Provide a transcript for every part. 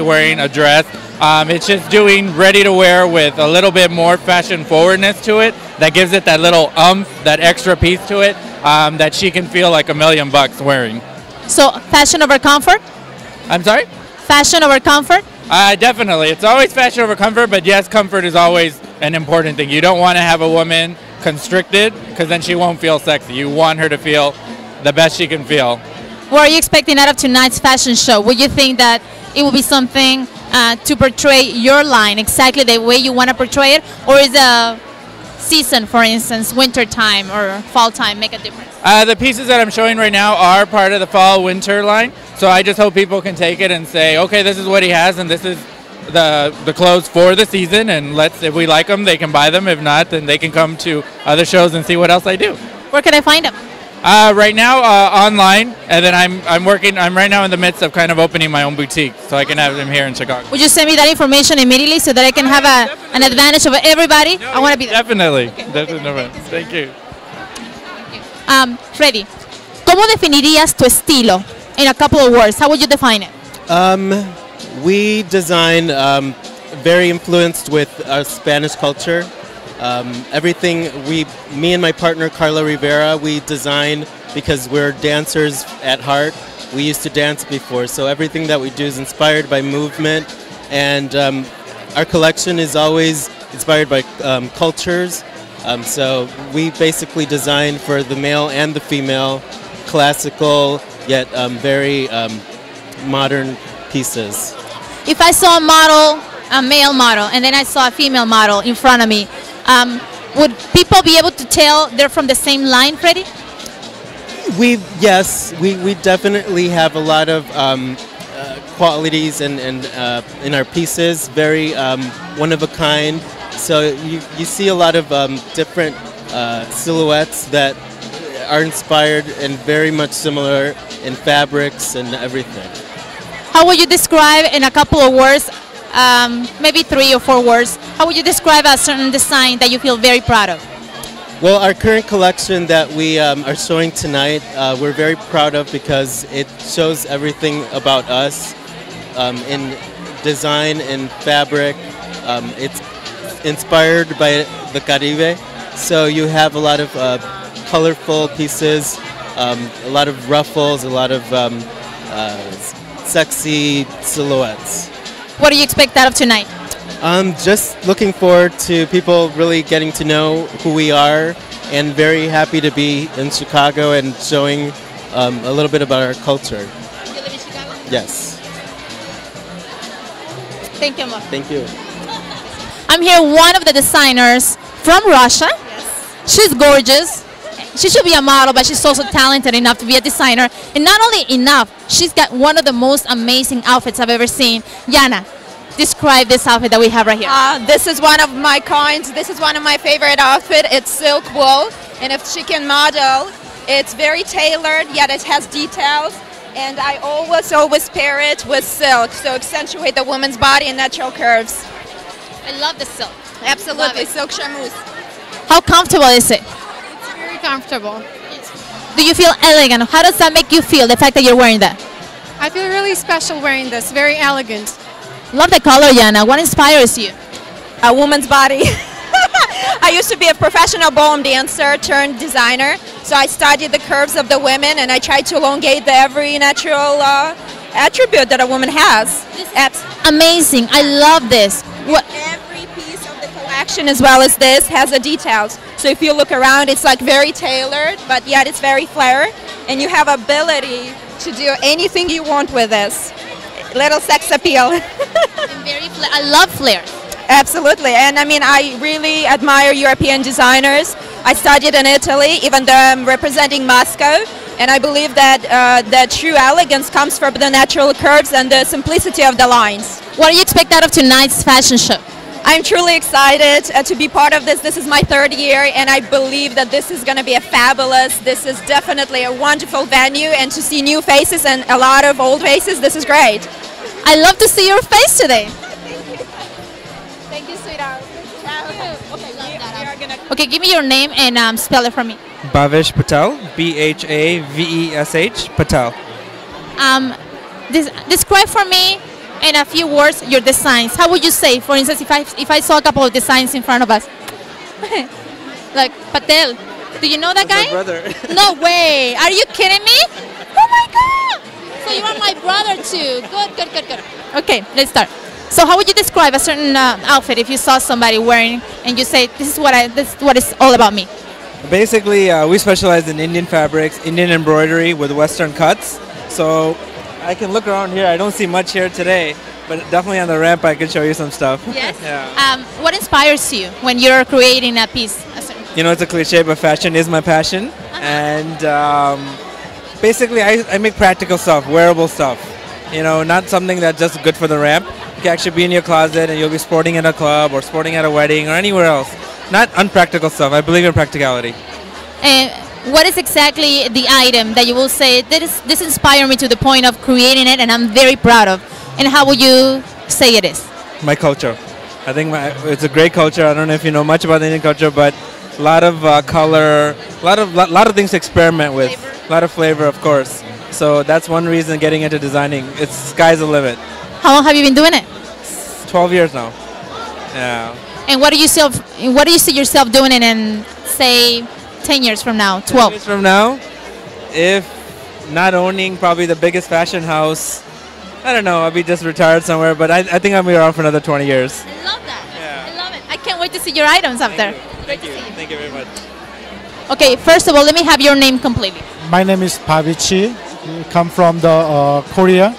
Wearing a dress. It's just doing ready to wear with a little bit more fashion forwardness to it that gives it that little that extra piece to it that she can feel like $1,000,000 wearing. So fashion over comfort? I'm sorry? Fashion over comfort? Definitely. It's always fashion over comfort, but yes, comfort is always an important thing. You don't want to have a woman constricted because then she won't feel sexy. You want her to feel the best she can feel. What are you expecting out of tonight's fashion show? Would you think that it will be something to portray your line exactly the way you want to portray it, or is a season, for instance, winter time or fall time, make a difference? The pieces that I'm showing right now are part of the fall-winter line, so I just hope people can take it and say, okay, this is what he has, and this is the clothes for the season, and if we like them, they can buy them. If not, then they can come to other shows and see what else I do. Where can I find them? Right now, online, and then I'm right now in the midst of kind of opening my own boutique, so I can have them here in Chicago. Would you send me that information immediately so that I can have an advantage over everybody? I want to be there. Definitely. Okay. Definitely. Thank you. Freddy, ¿cómo definirías tu estilo in a couple of words? How would you define it? We design very influenced with our Spanish culture. Everything me and my partner Carla Rivera, we design because we're dancers at heart. We used to dance before, so everything that we do is inspired by movement, and our collection is always inspired by cultures. So we basically design for the male and the female, classical yet very modern pieces. If I saw a male model, and then I saw a female model in front of me, would people be able to tell they're from the same line, Freddy? Yes, we definitely have a lot of qualities in our pieces, very one of a kind. So you see a lot of different silhouettes that are inspired and very much similar in fabrics and everything. How would you describe in a couple of words, maybe 3 or 4 words, how would you describe a certain design that you feel very proud of? Well, our current collection that we are showing tonight, we're very proud of because it shows everything about us in design and fabric. It's inspired by the Caribe, so you have a lot of colorful pieces, a lot of ruffles, a lot of sexy silhouettes. What do you expect out of tonight? Just looking forward to people really getting to know who we are, and very happy to be in Chicago and showing a little bit about our culture. You live in Chicago? Yes. Thank you, Amor. Thank you. I'm here with one of the designers from Russia. Yes. She's gorgeous. She should be a model, but she's also talented enough to be a designer. And not only enough, she's got one of the most amazing outfits I've ever seen. Yana, describe this outfit that we have right here. This is one of my kinds. This is one of my favorite outfits. It's silk wool, and if she can model, it's very tailored, yet it has details. And I always pair it with silk, so accentuate the woman's body and natural curves. I love the silk. Absolutely, silk chamois. How comfortable is it? It's very comfortable. Do you feel elegant? How does that make you feel, the fact that you're wearing that? I feel really special wearing this, very elegant. Love the color, Yana. What inspires you? A woman's body. I used to be a professional ballroom dancer turned designer, so I studied the curves of the women and I tried to elongate every natural attribute that a woman has. Amazing. I love this. Every piece of the collection, as well as this, has the details. So if you look around, it's like very tailored, but yet it's very flare, and you have ability to do anything you want with this. Little sex appeal. I love flair. Absolutely, and I mean, I really admire European designers. I studied in Italy, even though I'm representing Moscow, and I believe that the true elegance comes from the natural curves and the simplicity of the lines. What do you expect out of tonight's fashion show? I'm truly excited to be part of this. This is my 3rd year, and I believe that this is going to be a fabulous, this is definitely a wonderful venue, and to see new faces and a lot of old faces, this is great. I love to see your face today. Thank you, sweetheart. Okay, give me your name and spell it for me. Bhavesh Patel, B-H-A-V-E-S-H, Patel. Describe for me and a few words, your designs. How would you say, for instance, if I saw a couple of designs in front of us? Like Patel. Do you know that guy? My brother. No way. Are you kidding me? Oh my God. So you are my brother too. Good. Okay, let's start. So how would you describe a certain outfit if you saw somebody wearing and you say, this is what it's all about me? Basically, we specialize in Indian fabrics, Indian embroidery with Western cuts. So I can look around here. I don't see much here today, but definitely on the ramp I can show you some stuff. Yes. Yeah. What inspires you when you're creating a piece? You know, it's a cliche, but fashion is my passion. And basically, I make practical stuff, wearable stuff. You know, not something that's just good for the ramp. You can actually be in your closet and you'll be sporting at a club or sporting at a wedding or anywhere else. Not unpractical stuff. I believe in practicality. And what is exactly the item that you will say, this inspired me to the point of creating it and I'm very proud of? And how would you say it is? My culture. I think it's a great culture. I don't know if you know much about the Indian culture, but a lot of color, a lot of things to experiment with, a lot of flavor, of course. So that's one reason getting into designing. It's sky's the limit. How long have you been doing it? 12 years now. Yeah. And what do you see yourself doing it in, say, 10 years from now, 12? 10 years from now, if not owning probably the biggest fashion house, I don't know, I'll be just retired somewhere, but I think I'll be around for another 20 years. I love that. Yeah. I love it. I can't wait to see your items up there. Thank you. Thank you very much. Okay, first of all, let me have your name completely. My name is Pavichi. We come from the Korea.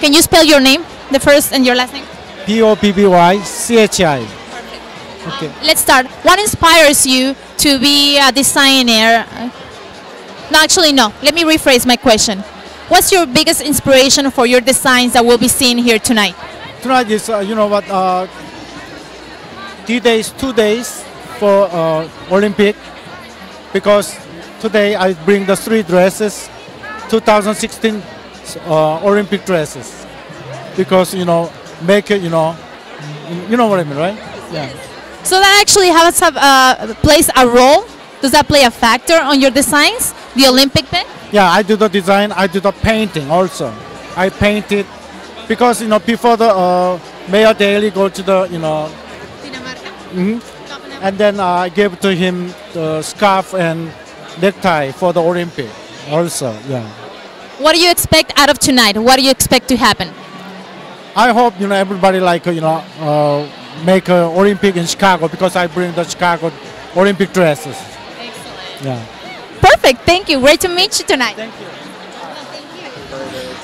Can you spell your name, the first and your last name? Pobbychi. Okay. Let's start. What inspires you to be a designer? No, actually, no. Let me rephrase my question. What's your biggest inspiration for your designs that we'll be seeing here tonight? Tonight is, you know what, 2 days for Olympic, because today I bring the 3 dresses, 2016 Olympic dresses, because, you know, make it, you know what I mean, right? Yeah. So that actually plays a role? Does that play a factor on your designs, the Olympic bit? Yeah, I do the design, I do the painting also. I paint it because, you know, before the Mayor Daly go to the, you know, and then I gave to him the scarf and necktie for the Olympic also, yeah. What do you expect out of tonight? What do you expect to happen? I hope, you know, everybody like, you know, make an Olympic in Chicago, because I bring the Chicago Olympic dresses. Excellent. Yeah. Perfect. Thank you. Great to meet you tonight. Thank you.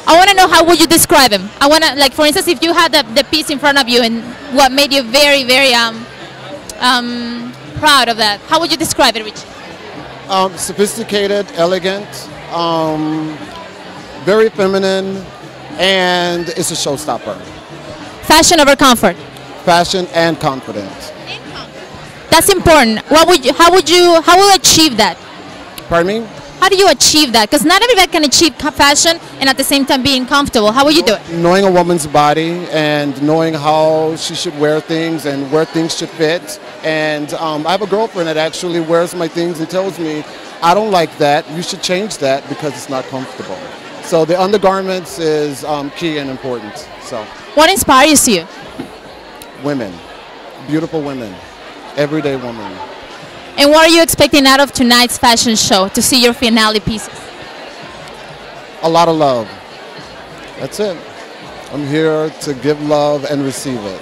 I want to know, how would you describe him? I want to, like, for instance, if you had the piece in front of you and what made you very, very proud of that, how would you describe it, Richie? Sophisticated, elegant, very feminine, and it's a showstopper. Fashion over comfort. Fashion and confidence. That's important. How will you achieve that? Pardon me? How do you achieve that? Because not everybody can achieve fashion and at the same time being comfortable. How will you do it? Knowing a woman's body and knowing how she should wear things and where things should fit. And I have a girlfriend that actually wears my things and tells me, I don't like that, you should change that because it's not comfortable. So the undergarments is key and important. So. What inspires you? Women, beautiful women, everyday women. And what are you expecting out of tonight's fashion show to see your finale pieces? A lot of love. That's it. I'm here to give love and receive it.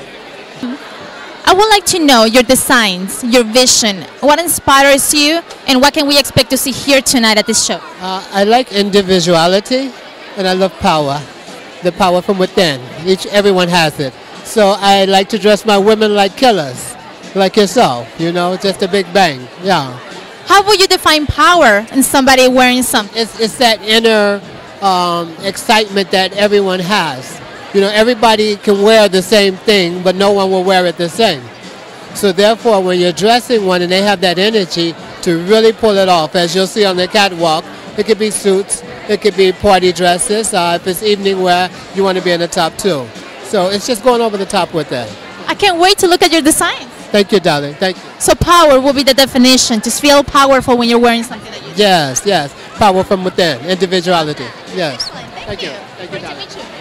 I would like to know your designs, your vision. What inspires you and what can we expect to see here tonight at this show? I like individuality and I love power, the power from within. Everyone has it. So I like to dress my women like killers, like yourself, you know, just a big bang, yeah. How would you define power in somebody wearing something? It's that inner excitement that everyone has. You know, everybody can wear the same thing, but no one will wear it the same. So therefore, when you're dressing one and they have that energy to really pull it off, as you'll see on the catwalk, it could be suits, it could be party dresses. If it's evening wear, you want to be in the top too. So it's just going over the top with that. I can't wait to look at your designs. Thank you, darling. Thank you. So power will be the definition, to feel powerful when you're wearing something that you do. Yes, yes. Power from within. Individuality. Yes. Excellent. Thank you. Thank you, Thank you, darling. darling. Great to meet you.